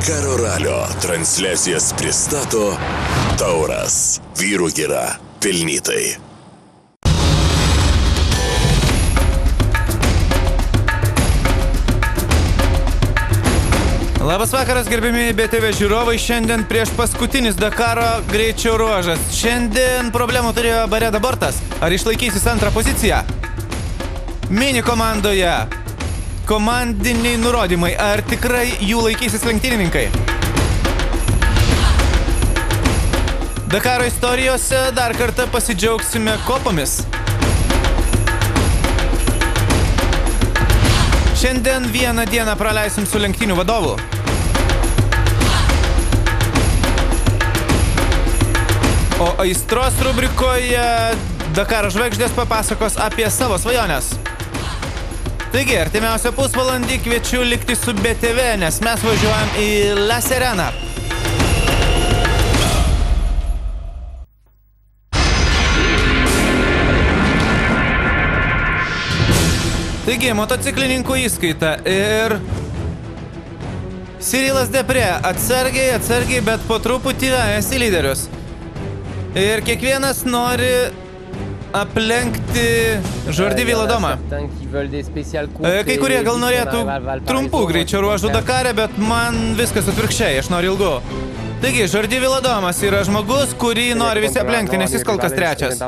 Dakaro ralio transliacijas pristato Tauras. Vyrų gira pelnytai. Labas vakaras, gerbimi BTV žiūrovai. Šiandien prieš paskutinis Dakaro greičio ruožas. Šiandien problemų turėjo Bareda Bortas. Ar išlaikysis antrą poziciją? Mini komandoje komandiniai nurodymai. Ar tikrai jų laikysis lenktynininkai? Dakaro istorijose dar kartą pasidžiaugsime kopomis. Šiandien vieną dieną praleisim su lenktynių vadovu. O aistros rubrikoje Dakaro žvaigždės papasakos apie savo svajonės. Taigi, artimiausią pusvalandį kviečiu likti su BTV, nes mes važiuojam į La Serena. Taigi, motociklininkų įskaita ir Cyrilas Depre atsargiai, bet po truputį esi lyderius. Ir kiekvienas nori aplenkti Jordi Villadomą. Kai kurie gal norėtų trumpų greičio ruožų Dakare, bet man viskas atvirkščiai, aš noriu ilgų. Taigi, Jordi Villadomas yra žmogus, kurį nori visi aplenkti, nes jis kol kas trečias.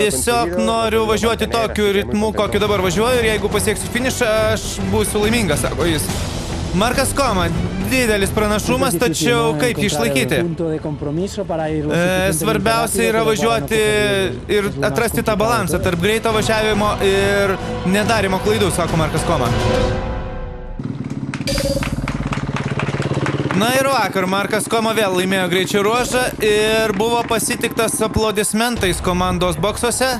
Tiesiog noriu važiuoti tokiu ritmu, kokiu dabar važiuoju, ir jeigu pasieksiu finišą, aš būsiu laimingas, sako jis. Markas Koma, didelis pranašumas, tačiau kaip jį išlaikyti? Svarbiausia yra važiuoti ir atrasti tą balansą tarp greito važiavimo ir nedarimo klaidų, sako Markas Koma. Na ir vakar Markas Koma vėl laimėjo greičio ruožą ir buvo pasitiktas aplodismentais komandos boksuose.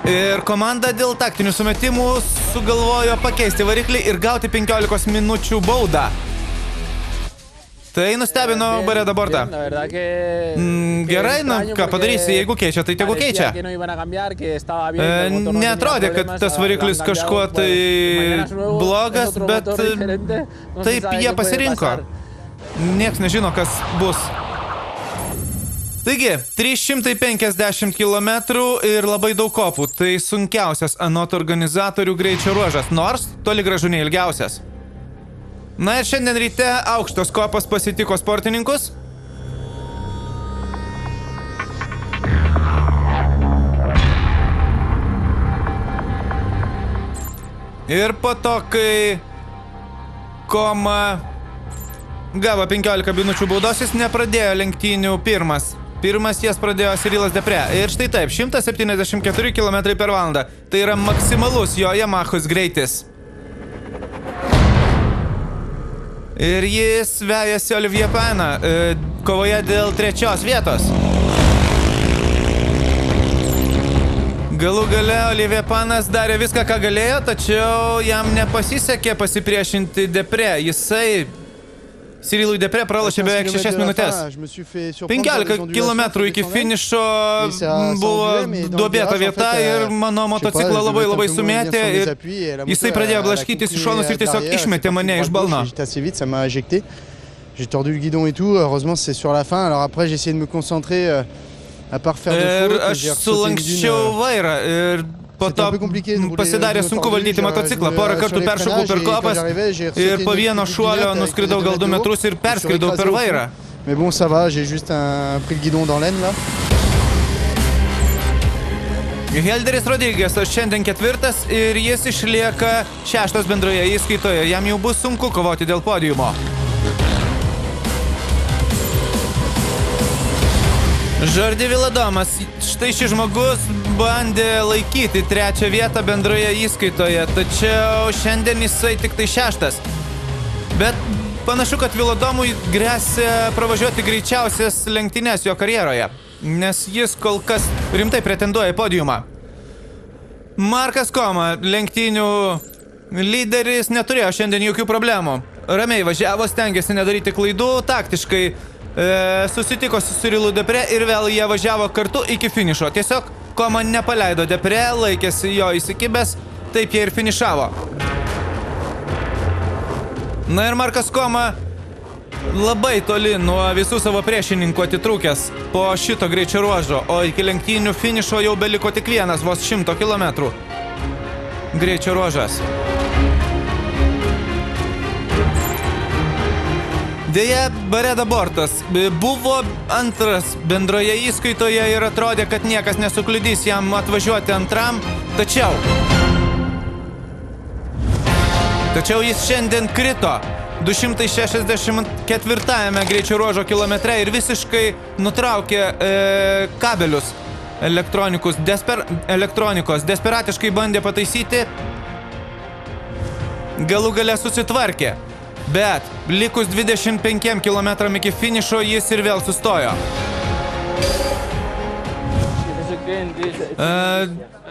Ir komanda dėl taktinių sumetimų sugalvojo pakeisti variklį ir gauti 15 minučių baudą. Tai nustebino Bareda Bortą. Gerai, ką padarysi, jeigu keičia, tai tegu keičia. Neatrodė, kad tas variklis kažkuo tai blogas, bet taip jie pasirinko. Niekas nežino, kas bus. Taigi, 350 km ir labai daug kopų. Tai sunkiausias anot organizatorių greičio ruožas, nors toli gražu neilgiausias. Na ir šiandien ryte aukštos kopos pasitiko sportininkus. Ir po to, kai Koma gavo 15 minučių baudos, jis nepradėjo lenktynių pirmas. Pirmas jas pradėjo Cyrilas Depre. Ir štai taip, 174 km per valandą. Tai yra maksimalus jo Yamahos greitis. Ir jis vejasi Olivier Paną kovoje dėl trečios vietos. Galų gale Olivier Panas darė viską, ką galėjo, tačiau jam nepasisekė pasipriešinti Depre. Jisai Cyrilui Depre pralošė beveik 6 minutės. 15 km iki finišo buvo duobėta vieta ir mano motociklą labai sumėtė ir jisai pradėjo blaškytis iš šonus ir tiesiog išmetė mane iš balno. J'ai tordu le guidon et tout, heureusement c'est sur la fin, alors après j'ai essayé de me concentrer à pas refaire de faute. Aš sulanksčiau vairą ir po to pasidarė sunku valdyti motociklą. Porą kartų peršokau per kopas ir po vieno šuolio nuskridau gal 2 metrus ir perskridau per vairą. Mais bon, ça va, j'ai juste pris le guidon dans l'aine là. Helderis Rodriguezas šiandien 4 ir jis išlieka 6 bendroje įskaitoje. Jam jau bus sunku kovoti dėl podiumo. Jordi Villadomas, štai šis žmogus bandė laikyti 3 vietą bendroje įskaitoje, tačiau šiandien jisai tik tai 6. Bet panašu, kad Villadomui gresia pravažiuoti greičiausias lenktynes jo karjeroje, nes jis kol kas rimtai pretenduoja į podiumą. Markas Koma, lenktynių lyderis, neturėjo šiandien jokių problemų. Ramiai važiavo, stengėsi nedaryti klaidų, taktiškai susitiko su Cyrilu Depre ir vėl jie važiavo kartu iki finišo. Tiesiog Koma nepaleido Depre, laikėsi jo įsikibęs, taip jie ir finišavo. Na ir Markas Koma labai toli nuo visų savo priešininkų atitrūkęs po šito greičio ruožo, o iki lenktynių finišo jau beliko tik vienas, vos 100 km greičio ruožas. Deja, Bareda Bortas buvo antras bendroje įskaitoje ir atrodė, kad niekas nesukliudys jam atvažiuoti antram, tačiau jis šiandien krito 264 greičio ruožo kilometre ir visiškai nutraukė kabelius elektronikos. Desperatiškai bandė pataisyti, galų gale susitvarkė. Bet likus 25 km iki finišo jis ir vėl sustojo.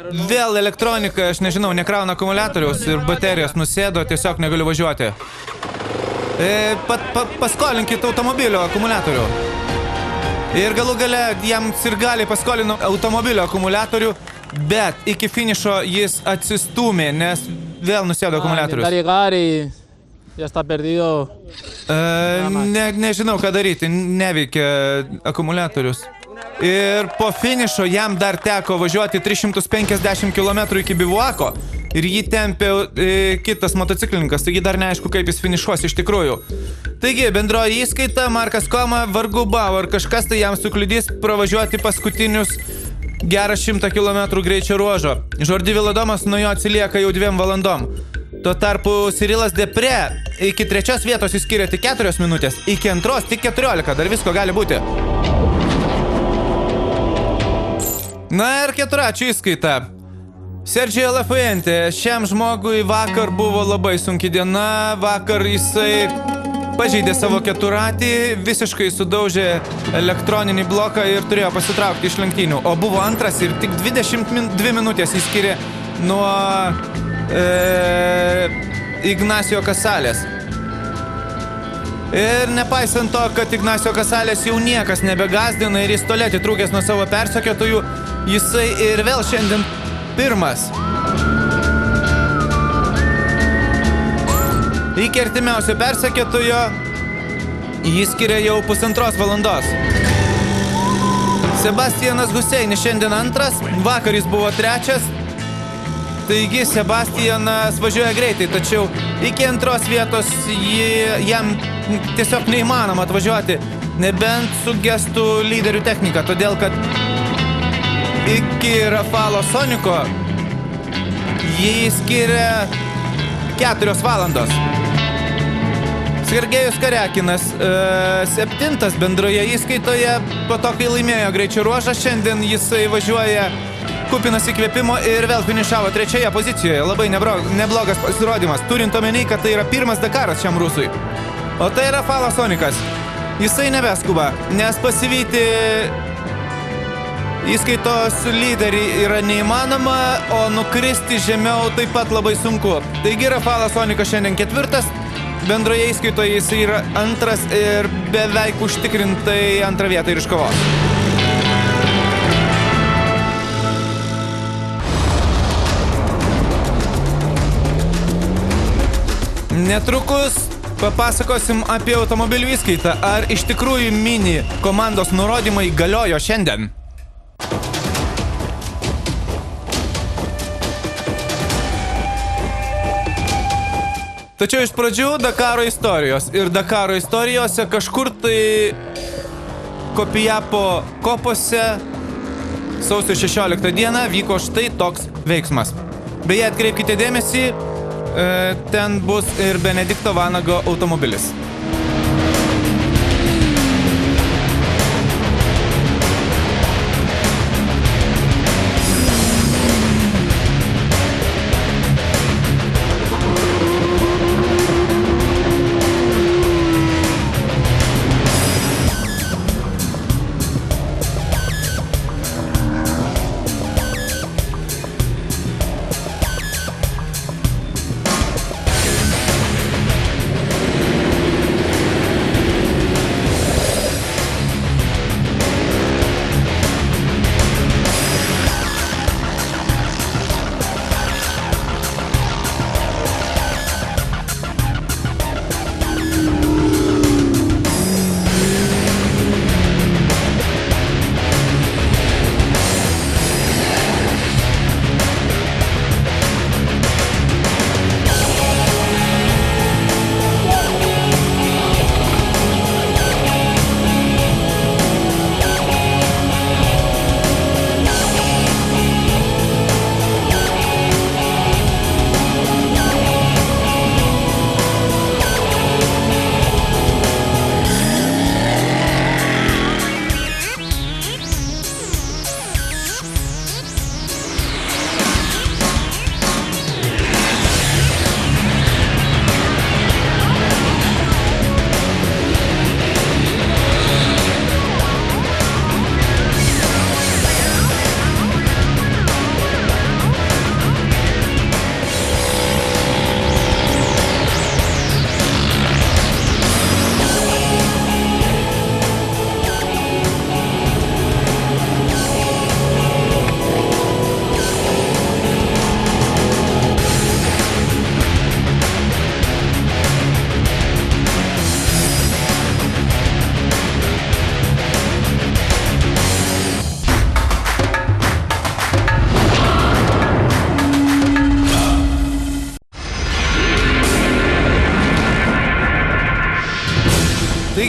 Vėl elektronika, aš nežinau, nekrauna akumuliatoriaus ir baterijos nusėdo, tiesiog negaliu važiuoti. Paskolinkit automobilio akumuliatorių. Ir galų gale jam sirgaliai paskolino automobilio akumuliatorių, bet iki finišo jis atsistūmė, nes vėl nusėdo akumuliatorius. Ya está perdido. Nežinau, ką daryti, neveikia akumuliatorius. Ir po finišo jam dar teko važiuoti 350 km iki bivuako ir jį tempė kitas motociklininkas, taigi dar neaišku, kaip jis finišuos iš tikrųjų. Taigi, bendroji įskaita, Markas Koma vargu bau, ar kažkas tai jam sukliudys pravažiuoti paskutinius gerą 100 km greičio ruožo. Jordi Viladomas nuo jo atsilieka jau 2 valandom. Tuo tarpu Cyrilas Depre iki 3 vietos įskiria tik 4 minutės, iki 2 tik 14, dar visko gali būti. Na ir 4 įskaita. Sergio Lafuente, šiam žmogui vakar buvo labai sunki diena, vakar jisai pažeidė savo keturratį, visiškai sudaužė elektroninį bloką ir turėjo pasitraukti iš lenktynių, o buvo antras ir tik 22 minutės įskiria nuo Ignacio Casalės. Ir nepaisant to, kad Ignacio Casalės jau niekas nebegazdina ir jis toli atitrūkęs nuo savo persekiotojų, jisai ir vėl šiandien pirmas. Iki artimiausio persekiotojo jis skiria jau 1,5 valandos. Sebastianas Huseinis šiandien antras, vakar jis buvo 3. Taigi Sebastianas važiuoja greitai, tačiau iki 2 vietos jam tiesiog neįmanoma atvažiuoti, nebent su gestų lyderių technika, todėl kad iki Rafalo Soniko jį skiria 4 valandos. Sergejus Karjakinas 7 bendroje įskaitoje, po to, kai laimėjo greičio ruožą, šiandien jisai važiuoja kupinas įkvėpimo ir vėl finišavo 3 pozicijoje. Labai neblogas pasirodymas, turint omeny, kad tai yra pirmas Dakaras šiam rusui. O tai yra Rafalas Sonikas. Jisai nebeskuba, nes pasivyti įskaitos lyderį yra neįmanoma, o nukristi žemiau taip pat labai sunku. Taigi Rafalas Sonikas šiandien 4, bendroje įskaitoje jisai yra 2 ir beveik užtikrintai 2 vietą ir iškovos. Netrukus papasakosim apie automobilių įskaitą. Ar iš tikrųjų mini komandos nurodymai galiojo šiandien? Tačiau iš pradžių Dakaro istorijos. Ir Dakaro istorijose kažkur tai Kopijapo kopose sausio 16 dieną vyko štai toks veiksmas. Beje, atkreipkite dėmesį, ten bus ir Benedikto Vanago automobilis.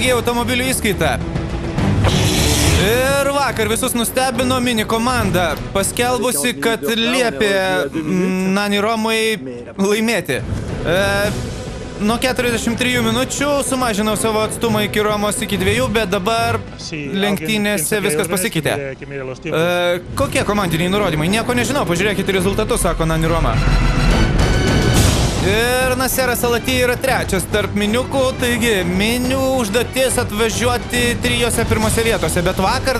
Taigi automobilių įskaita. Ir vakar visus nustebino mini komanda, paskelbusi, kad liepė Nani Romai laimėti. Nuo 43 minučių sumažinau savo atstumą iki Romos iki 2, bet dabar lenktynėse viskas pasikeitė. Kokie komandiniai nurodymai? Nieko nežinau, pažiūrėkite rezultatus, sako Nani Roma. Ir Naseras Al-Attiyah yra trečias tarp miniukų, taigi minių užduotis atvažiuoti 3 pirmose vietose, bet vakar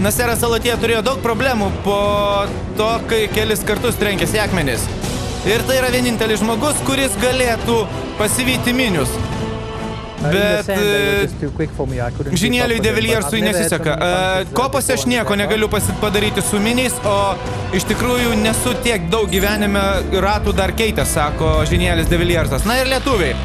Naseras Al-Attiyah turėjo daug problemų po to, kai kelis kartus trenkėsi akmenis. Ir tai yra vienintelis žmogus, kuris galėtų pasivyti minius. Bet Žinieliui de Villiersui nesiseka. Kopose aš nieko negaliu padaryti su miniais, o iš tikrųjų nesu tiek daug gyvenime ratų dar keitęs, sako Žinielis de Villiersas. Na ir lietuviai.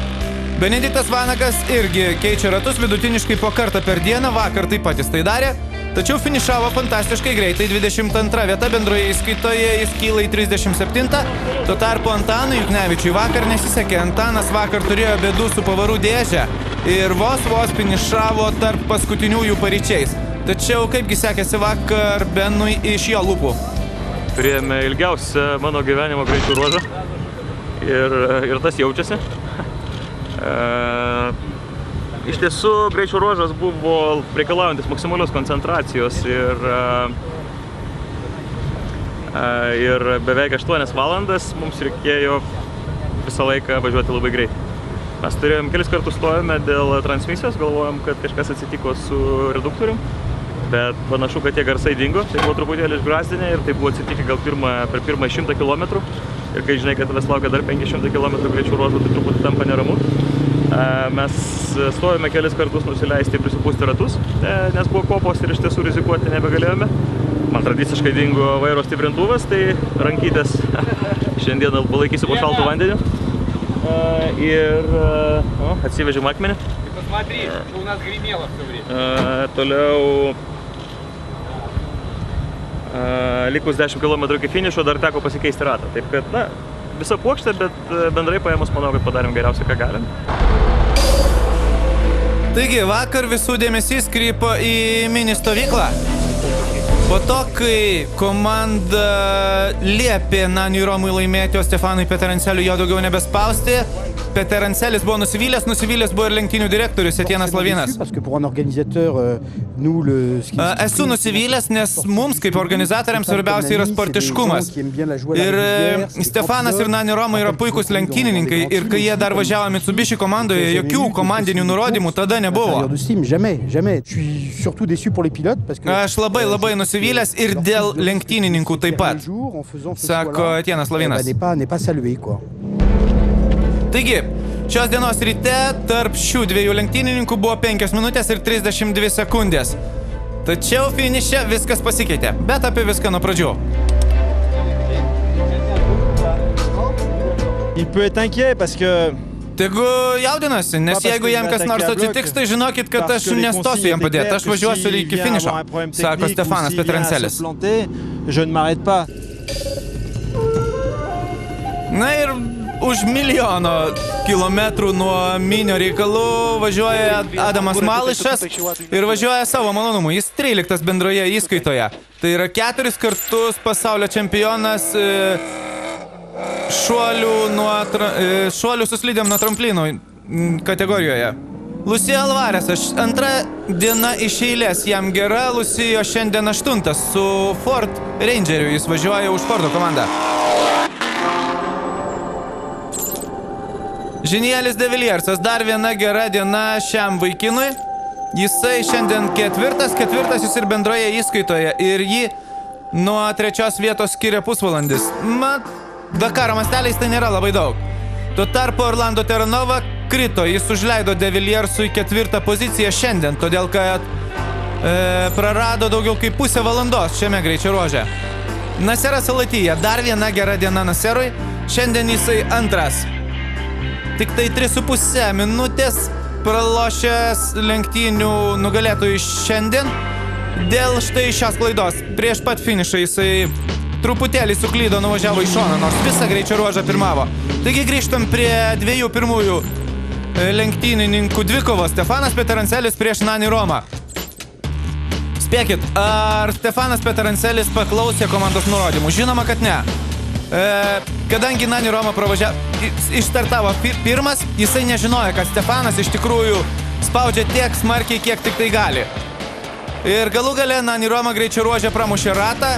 Benediktas Vanagas irgi keičia ratus vidutiniškai po kartą per dieną, vakar taip pat jis tai darė. Tačiau finišavo fantastiškai greitai, 22 vieta bendroje įskaitoje, jis kyla į 37. Tuo tarpu Antanui Juknevičiui vakar nesisekė. Antanas vakar turėjo bėdų su pavarų dėžę ir vos finišavo tarp paskutiniųjų paryčiais. Tačiau kaipgi sekėsi vakar Benui iš jo lūpų? Turėjome ilgiausią mano gyvenimo greičių ruožą ir tas jaučiasi. Iš tiesų, greičio ruožas buvo reikalaujantis maksimalios koncentracijos ir beveik 8 valandas mums reikėjo visą laiką važiuoti labai greitai. Mes turėjom kelis kartus stojome dėl transmisijos, galvojom, kad kažkas atsitiko su reduktorium, bet panašu, kad tie garsai dingo, tai buvo truputėlį išgrąsdinę ir tai buvo atsitikę gal per pirmą 100 km. Ir kai žinai, kad tavęs laukia dar 500 km greičių ruožų, tai truputį tampa neramu. Mes stojome kelis kartus nusileisti ir prisipūsti ratus, nes buvo kopos ir iš tiesų rizikuoti nebegalėjome. Man tradiciškai dingo vairo stiprintuvas, tai rankytės šiandieną palaikysiu po šaltų vandeniu. Ir atsivežėm akmenį. Toliau likus 10 km iki finišo dar teko pasikeisti ratą. Taip kad, na, visa puokštė, bet bendrai paėmus manau, kad padarėm geriausiai, ką galim. Taigi, vakar visų dėmesys krypo į mini stovyklą. Po to, kai komanda liepė Naniui Romui laimėti, o Stefanui Peterenceliui jo daugiau nebespausti, Peterencelis buvo nusivylęs buvo ir lenktynių direktorius Etienas Lavinas. Esu nusivylęs, nes mums kaip organizatoriams svarbiausia yra sportiškumas. Ir Stefanas ir Nani Roma yra puikūs lenktynininkai ir kai jie dar važiavo Mitsubishi komandoje, jokių komandinių nurodymų tada nebuvo. Aš labai nusivylęs ir dėl lenktynininkų taip pat, sako Etienas Lavinas. Taigi, šios dienos ryte tarp šių dviejų lenktynininkų buvo 5 minutės ir 32 sekundės. Tačiau finiše viskas pasikeitė, bet apie viską nuo pradžių. Tegu jaudinasi, nes jeigu jam kas nors atsitiks, tai žinokit, kad aš nestosiu jam padėti, aš važiuosiu iki finišo, sako Stefanas Peterencelis. Na ir už milijono kilometrų nuo minio reikalų važiuoja Adamas Mališas ir važiuoja savo malonumu. Jis 13 bendroje įskaitoje. Tai yra 4 kartus pasaulio čempionas šuolių su slidėm nuo tramplinų kategorijoje. Lucija Alvarezas, antra diena iš eilės jam gera, Lucijo šiandien 8 su Ford Rangeriu, jis važiuoja už Fordo komandą. Žinielis de Villiersas, dar viena gera diena šiam vaikinui. Jisai šiandien ketvirtas jis ir bendroje įskaitoje ir jį nuo 3 vietos skiria pusvalandis. Mat, Dakaro masteliais tai nėra labai daug. Tuo tarpu Orlando Terranova krito, jis užleido de Villiersui 4 poziciją šiandien, todėl kad prarado daugiau kaip pusę valandos šiame greičio ruože. Naseras Al-Attiyah, dar viena gera diena Naserui, šiandien jisai antras. Tik tai 3,5 minutės pralošęs lenktynių nugalėtojų šiandien dėl štai šios klaidos. Prieš pat finišą jisai truputėlį suklydo, nuvažiavo į šoną, nors visą greičio ruožą pirmavo. Taigi grįžtam prie 2 pirmųjų lenktynininkų dvikovos. Stefanas Peterancelis prieš Nani Romą. Spėkit, ar Stefanas Peterancelis paklausė komandos nurodymų? Žinoma, kad ne. Kadangi Nani Roma išstartavo pirmas, jisai nežinojo, kad Stefanas iš tikrųjų spaudžia tiek smarkiai, kiek tik tai gali. Ir galų gale Nani Roma greičio ruožė pramušė ratą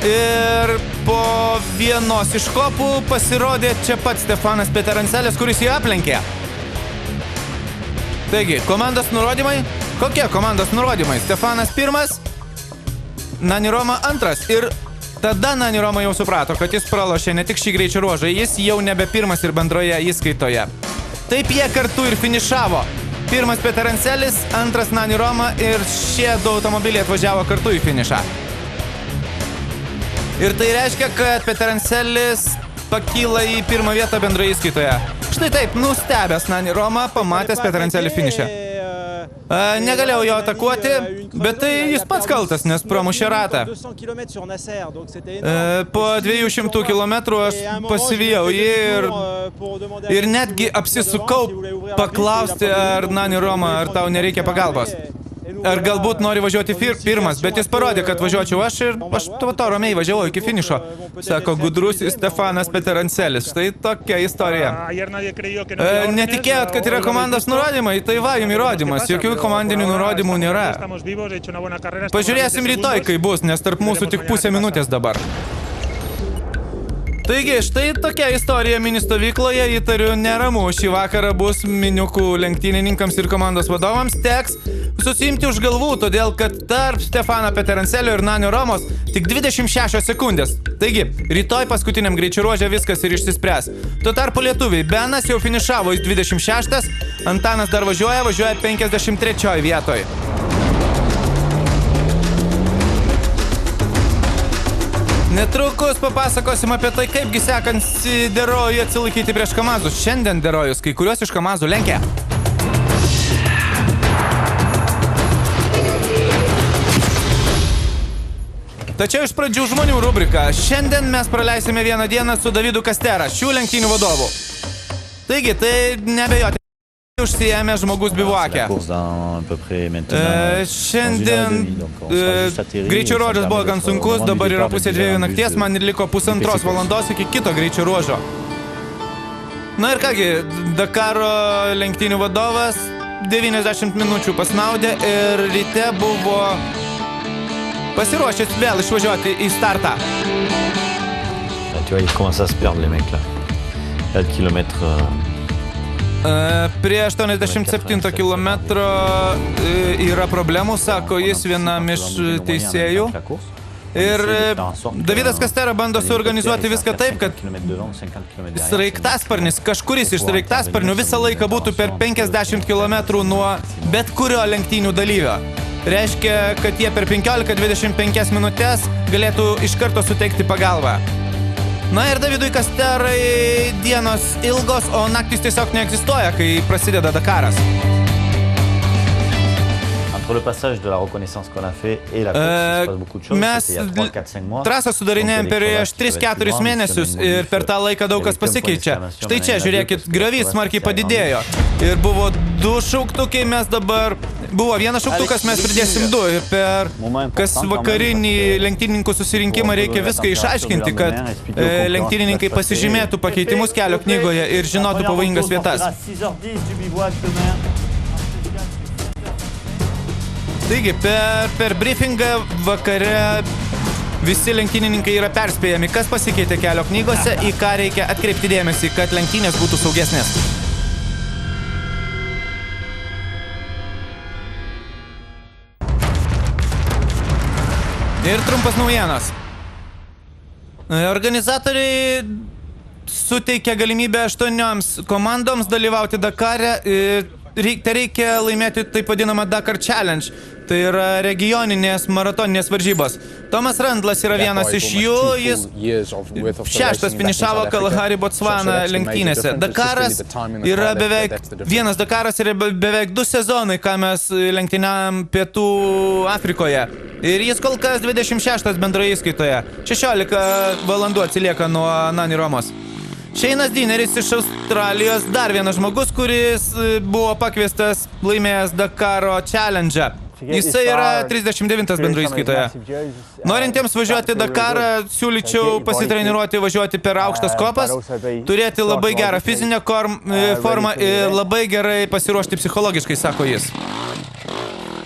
ir po vienos iš kopų pasirodė čia pat Stefanas Peterancelis, kuris jį aplenkė. Taigi, komandos nurodymai. Kokie komandos nurodymai? Stefanas pirmas, Nani Roma antras. Ir tada Nani Roma jau suprato, kad jis pralošė ne tik šį greičio ruožą, jis jau nebe pirmas ir bendroje įskaitoje. Taip jie kartu ir finišavo. Pirmas Peterancelis, antras Nani Roma ir šie du automobiliai atvažiavo kartu į finišą. Ir tai reiškia, kad Peterancelis pakyla į pirmą vietą bendroje įskaitoje. Štai taip, nustebęs Nani Roma, pamatęs Peterancelį finišę. Negalėjau jo atakuoti, bet tai jis pats kaltas, nes pramušė ratą. Po 200 kilometrų aš pasivijau jį ir netgi apsisukau paklausti, ar Nani Roma, ar tau nereikia pagalbos. Ar galbūt nori važiuoti pirmas, bet jis parodė, kad važiuočiau aš ir aš to ramiai važiavau iki finišo. Sako gudrusis Stefanas Peterancelis. Štai tokia istorija. Netikėjot, kad yra komandos nurodymai? Tai va, jums įrodymas. Jokių komandinių nurodymų nėra. Pažiūrėsim rytoj, kai bus, nes tarp mūsų tik pusę minutės dabar. Taigi, štai tokia istorija mini stovykloje, įtariu neramu. Šį vakarą bus miniukų lenktynininkams ir komandos vadovams teks susiimti už galvų, todėl kad tarp Stefano Peterancelio ir Nanio Romos tik 26 sekundės. Taigi, rytoj paskutiniam greičio ruože viskas ir išsispręs. Tuo tarpu lietuviai, Benas jau finišavo, jis 26, Antanas dar važiuoja 53 vietoj. Netrukus papasakosim apie tai, kaipgi sekasi Derojui atsilaikyti prieš Kamazus. Šiandien Derojus kai kuriuos iš Kamazų lenkia. Tačiau iš pradžių žmonių rubrika. Šiandien mes praleisime vieną dieną su Davidu Kastera, šių lenktynių vadovu. Taigi, tai nebejoti. Užsiėmė žmogus bivuake. Šiandien greičio ruožas buvo gan sunkus, dabar yra pusė 2 nakties, man ir liko 1,5 valandos iki kito greičio ruožo. Na ir kągi, Dakaro lenktynių vadovas 90 minučių pasnaudė ir ryte buvo pasiruošęs vėl išvažiuoti į startą. Tu vois, il commence à se perdre les mecs là. Là, le kilomètre... Prie 87 kilometro yra problemų, sako jis vienam iš teisėjų. Ir Davidas Kastera bando suorganizuoti viską taip, kad sraigtasparnis, kažkuris iš sraigtasparnių visą laiką būtų per 50 km nuo bet kurio lenktynių dalyvio. Reiškia, kad jie per 15-25 minutės galėtų iš karto suteikti pagalbą. Na ir Davidui Kasterai dienos ilgos, o naktis tiesiog neegzistuoja, kai prasideda Dakaras. Entre le passage de la reconnaissance qu'on a fait et la course, il se passe beaucoup de choses. Mes trasą sudarinėjom prieš 3-4 mėnesius ir per tą laiką daug kas pasikeičia. Štai čia, žiūrėkit, griovys smarkiai padidėjo. Ir buvo 2 šauktukai, mes dabar... Buvo 1 šauktukas, mes pridėsim 2. Ir per kas vakarinį lenktynininkų susirinkimą reikia viską išaiškinti, kad lenktynininkai pasižymėtų pakeitimus kelio knygoje ir žinotų pavojingas vietas. Taigi, per briefingą vakare visi lenktynininkai yra perspėjami, kas pasikeitė kelio knygose, į ką reikia atkreipti dėmesį, kad lenktynės būtų saugesnės. Ir trumpas naujienas. Organizatoriai suteikia galimybę 8 komandoms dalyvauti Dakare. Reikia laimėti taip vadinamą Dakar Challenge. Tai yra regioninės maratoninės varžybos. Tomas Randlas yra vienas iš jų, jis 6 finišavo Kalahari, Botswana lenktynėse. Dakaras yra vienas Dakaras yra beveik 2 sezonai, ką mes lenktyniavom Pietų Afrikoje. Ir jis kol kas 26 bendroje įskaitoje. 16 valandų atsilieka nuo Nani Romos. Šeinas Dineris iš Australijos, dar vienas žmogus, kuris buvo pakviestas laimėjęs Dakaro Challenge. Jisai yra 39 bendroje įskaitoje. Norintiems važiuoti Dakarą, siūlyčiau pasitreniruoti važiuoti per aukštas kopas, turėti labai gerą fizinę formą ir labai gerai pasiruošti psichologiškai, sako jis.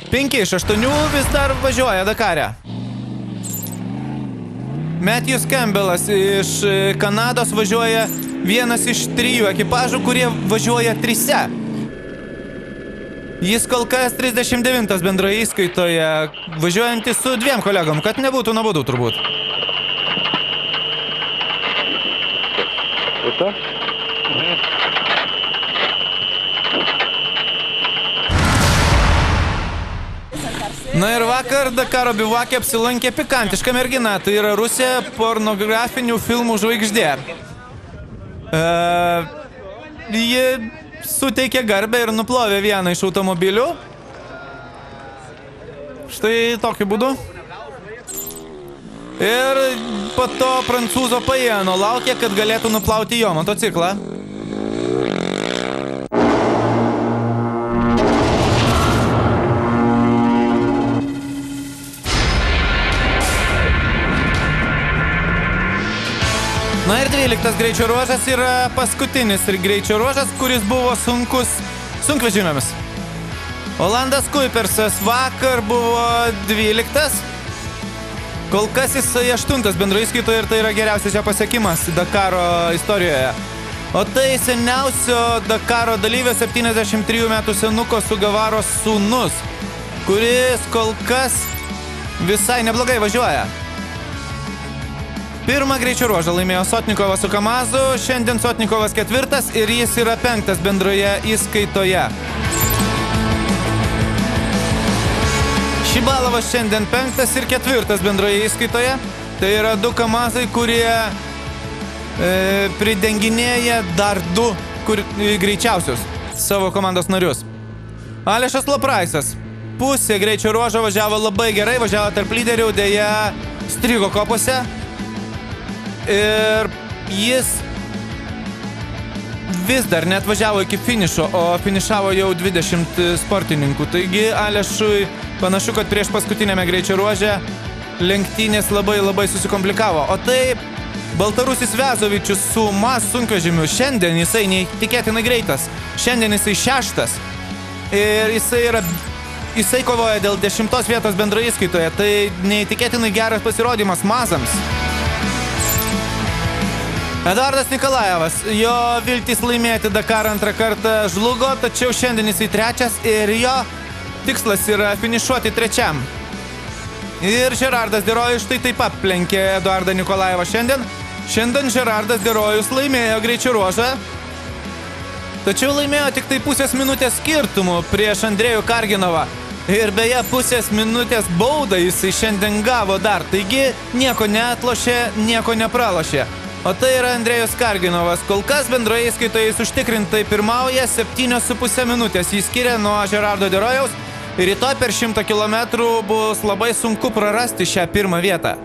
5 iš 8 vis dar važiuoja Dakare. Matthews Campbellas iš Kanados važiuoja vienas iš 3 ekipažų, kurie važiuoja 3. Jis kol kas 39 bendroje įskaitoje, važiuojantis su 2 kolegom, kad nebūtų nuobodu turbūt. Na ir vakar Dakaro bivake apsilankė pikantiška mergina, tai yra Rusija pornografinių filmų žvaigždė. Ji suteikė garbę ir nuplovė vieną iš automobilių. Štai tokiu būdu. Ir po to prancūzo paėno laukė, kad galėtų nuplauti jo motociklą. Na ir 12 greičio ruožas yra paskutinis ir greičio ruožas, kuris buvo sunkus sunkvežimiams. Olandas Kuipersas vakar buvo 12. Kol kas jisai 8 bendroje įskaitoje ir tai yra geriausias jo pasiekimas Dakaro istorijoje. O tai seniausio Dakaro dalyvio 73 metų senuko Sugavaros sūnus, kuris kol kas visai neblogai važiuoja. Pirmą greičio ruožą laimėjo Sotnikovas su Kamazu, šiandien Sotnikovas 4 ir jis yra 5 bendroje įskaitoje. Šibalovas šiandien 5 ir 4 bendroje įskaitoje. Tai yra 2 Kamazai, kurie pridenginėja dar 2 greičiausius savo komandos narius. Alešas Lopraisas pusė greičio ruožo važiavo labai gerai, važiavo tarp lyderių, dėja strigo kopose. Ir jis vis dar net važiavo iki finišo, o finišavo jau 20 sportininkų. Taigi Alešui panašu, kad prieš paskutinėme greičio ruože lenktynės labai susikomplikavo. O taip, Baltarusis Vezovičius su MAZ sunkvežimiu šiandien jisai neįtikėtinai greitas. Šiandien jisai 6. Ir jisai kovoja dėl 10 vietos bendroje įskaitoje. Tai neįtikėtinai geras pasirodymas MAZams. Eduardas Nikolajevas, jo viltis laimėti Dakarą 2 kartą žlugo, tačiau šiandien jisai 3 ir jo tikslas yra finišuoti 3. Ir Žerardas Derojus štai taip aplenkė Eduardą Nikolajevą šiandien. Šiandien Žerardas Derojus laimėjo greičio ruožą, tačiau laimėjo tik tai pusės minutės skirtumų prieš Andrėjų Karginovą. Ir beje, pusės minutės baudą jisai šiandien gavo dar, taigi nieko neatlošė, nieko nepralošė. O tai yra Andrėjus Karginovas. Kol kas bendroje įskaitoje jis užtikrintai pirmauja, 7,5 minutės jį skiria nuo Žerardo Derojaus. Ir rytoj per 100 km bus labai sunku prarasti šią pirmą vietą.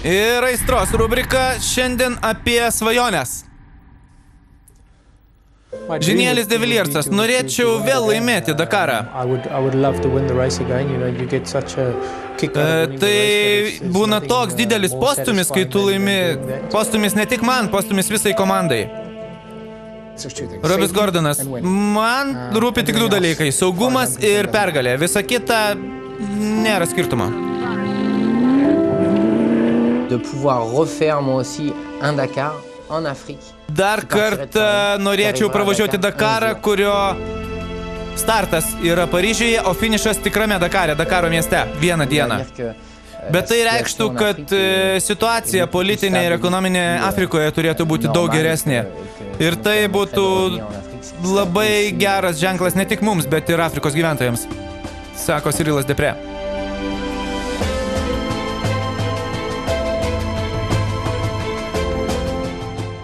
Ir aistros rubrika šiandien apie svajonės. Žinielis De Viliersas, norėčiau vėl laimėti Dakarą. Tai būna toks didelis postumis, kai tu laimi. Postumis ne tik man, postumis visai komandai. Robis Gordonas, man rūpi tik 2 dalykai – saugumas ir pergalė. Visa kita nėra skirtumo. De pouvoir refaire moi aussi un Dakar en Afrique. Dar kartą norėčiau pravažiuoti Dakarą, kurio startas yra Paryžiuje, o finišas tikrame Dakare, Dakaro mieste, vieną dieną. Bet tai reikštų, kad situacija politinė ir ekonominė Afrikoje turėtų būti daug geresnė. Ir tai būtų labai geras ženklas ne tik mums, bet ir Afrikos gyventojams, sako Cyrilas Depre.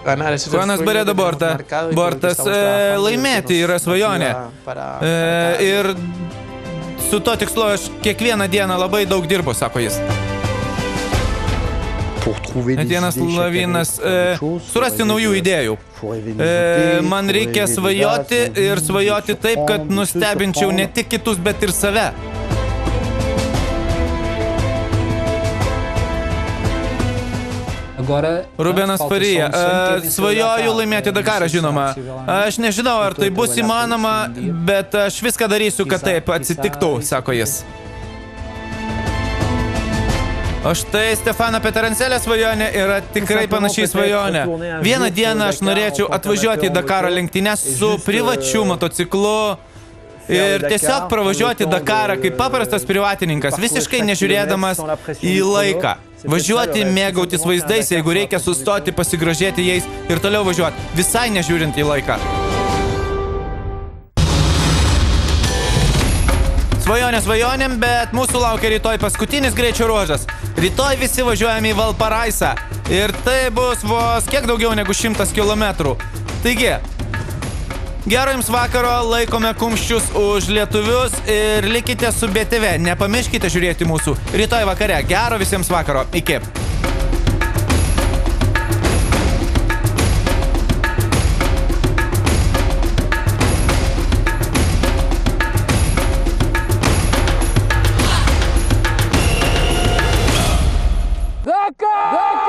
Juanas Baredo Bortas, laimėti yra svajonė. Ir su to tikslu aš kiekvieną dieną labai daug dirbu, sako jis. Atienas Lavinas, surasti naujų idėjų. Man reikia svajoti ir svajoti taip, kad nustebinčiau ne tik kitus, bet ir save. Rubenas Farija, svajoju laimėti Dakarą, žinoma. Aš nežinau, ar tai bus įmanoma, bet aš viską darysiu, kad taip atsitiktų, sako jis. O štai Stefano Peterancelio svajonė yra tikrai panašiai svajonė. Vieną dieną aš norėčiau atvažiuoti į Dakaro lenktynes su privačiu motociklu ir tiesiog pravažiuoti Dakarą kaip paprastas privatininkas, visiškai nežiūrėdamas į laiką. Važiuoti, mėgautis vaizdais, jeigu reikia sustoti, pasigrožėti jais ir toliau važiuoti, visai nežiūrint į laiką. Svajonė svajonėm, bet mūsų laukia rytoj paskutinis greičio ruožas. Rytoj visi važiuojame į Valparaisą ir tai bus vos kiek daugiau negu 100 kilometrų. Taigi, gero jums vakaro, laikome kumščius už lietuvius ir likite su BTV. Nepamirškite žiūrėti mūsų rytoj vakare. Gero visiems vakaro. Iki. Dakar!